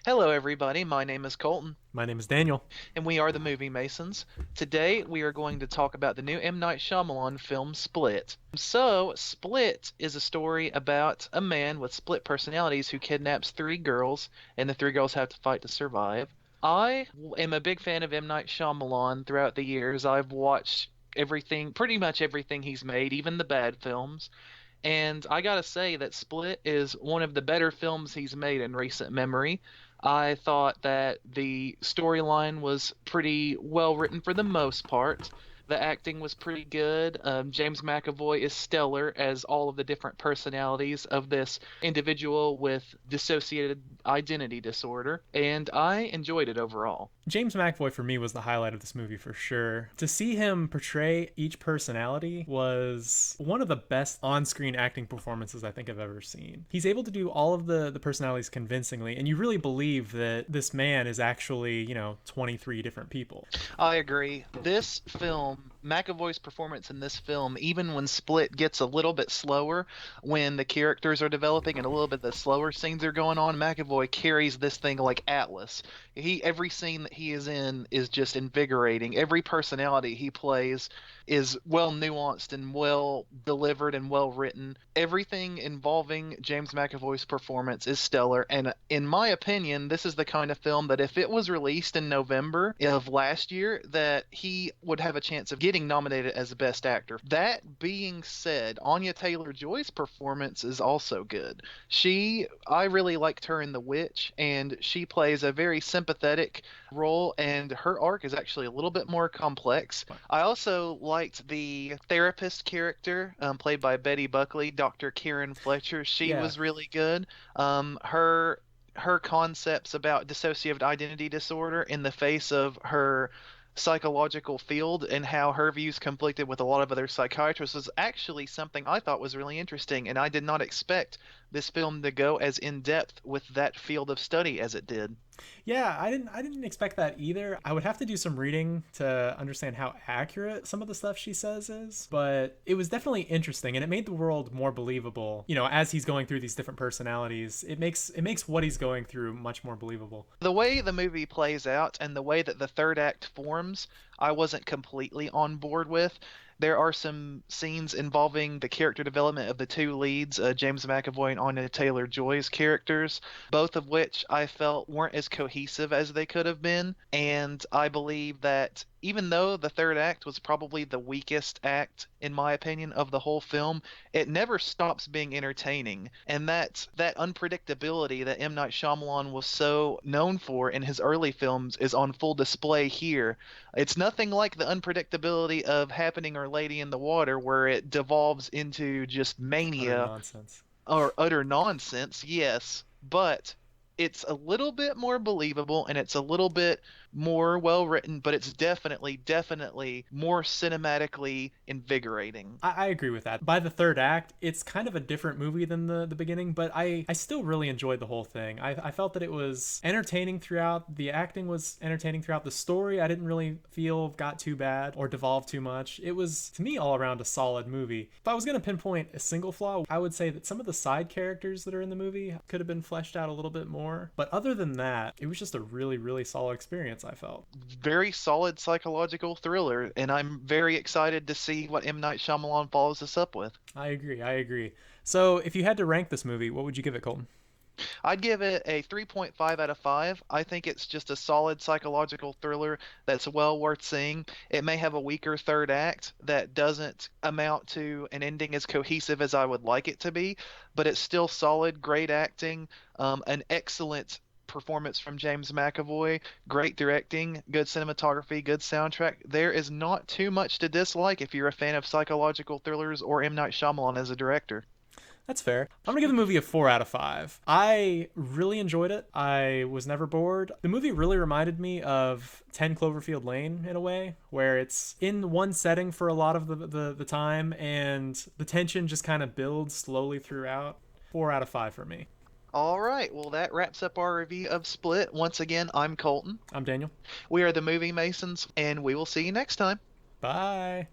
Hello, everybody. My name is Colton, My name is Daniel. and we are the Movie Masons. Today, we are going to talk about the new M. Night Shyamalan film, Split. So, Split is a story about a man with split personalities who kidnaps three girls, and the three girls have to fight to survive. I am a big fan of M. Night Shyamalan throughout the years. I've watched everything, pretty much everything he's made, even the bad films. And I gotta say that Split is one of the better films he's made in recent memory. I thought that the storyline was pretty well written for the most part. The acting was pretty good. James McAvoy is stellar as all of the different personalities of this individual with dissociated identity disorder, and I enjoyed it overall. James McAvoy for me was the highlight of this movie for sure. To see him portray each personality was one of the best on-screen acting performances I think I've ever seen. He's able to do all of the personalities convincingly, and you really believe that this man is actually, 23 different people. I agree. This film, McAvoy's performance in this film, even when Split gets a little bit slower, when the characters are developing and a little bit the slower scenes are going on, McAvoy carries this thing like Atlas. Every scene that he is in is just invigorating. Every personality he plays is well nuanced and well delivered and well written. Everything involving James McAvoy's performance is stellar, and in my opinion, this is the kind of film that if it was released in November of last year, that he would have a chance of getting nominated as the best actor. That being said, Anya Taylor-Joy's performance is also good. I really liked her in The Witch, and she plays a very sympathetic role, and her arc is actually a little bit more complex. I also liked the therapist character, played by Betty Buckley, Dr. Karen Fletcher. She Yeah. was really good. Her concepts about dissociative identity disorder in the face of her psychological field and how her views conflicted with a lot of other psychiatrists was actually something I thought was really interesting, and I did not expect this film to go as in depth with that field of study as it did. Yeah, I didn't expect that either. I would have to do some reading to understand how accurate some of the stuff she says is, but it was definitely interesting and it made the world more believable. As he's going through these different personalities, it makes what he's going through much more believable. The way the movie plays out and the way that the third act forms, I wasn't completely on board with. There are some scenes involving the character development of the two leads, James McAvoy and Anya Taylor-Joy's characters, both of which I felt weren't as cohesive as they could have been. And I believe that even though the third act was probably the weakest act, in my opinion, of the whole film, it never stops being entertaining. And that unpredictability that M. Night Shyamalan was so known for in his early films is on full display here. It's nothing like the unpredictability of Happening or Lady in the Water, where it devolves into just Utter mania nonsense. or utter nonsense, yes, but it's a little bit more believable and it's a little bit more well written, but it's definitely more cinematically invigorating. I agree with that. By the third act, it's kind of a different movie than the beginning, but I still really enjoyed the whole thing. I felt that it was entertaining throughout. The acting was entertaining throughout. The story, I didn't really feel got too bad or devolved too much. It was, to me, all around a solid movie. If I was going to pinpoint a single flaw, I would say that some of the side characters that are in the movie could have been fleshed out a little bit more. But other than that, it was just a really, really solid experience, I felt. Very solid psychological thriller, and I'm very excited to see what M. Night Shyamalan follows this up with. I agree. I agree. So, if you had to rank this movie, what would you give it, Colton? I'd give it a 3.5 out of 5. I think it's just a solid psychological thriller that's well worth seeing. It may have a weaker third act that doesn't amount to an ending as cohesive as I would like it to be, but it's still solid, great acting, an excellent performance from James McAvoy, great directing, good cinematography, good soundtrack. There is not too much to dislike if you're a fan of psychological thrillers or M. Night Shyamalan as a director. That's fair. I'm gonna give the movie a 4 out of 5. I really enjoyed it. I was never bored. The movie really reminded me of 10 Cloverfield Lane in a way, where it's in one setting for a lot of the time, and the tension just kind of builds slowly throughout. 4 out of 5 for me. All right, well, that wraps up our review of Split. Once again, I'm Colton. I'm Daniel. We are the Movie Masons, and we will see you next time. Bye.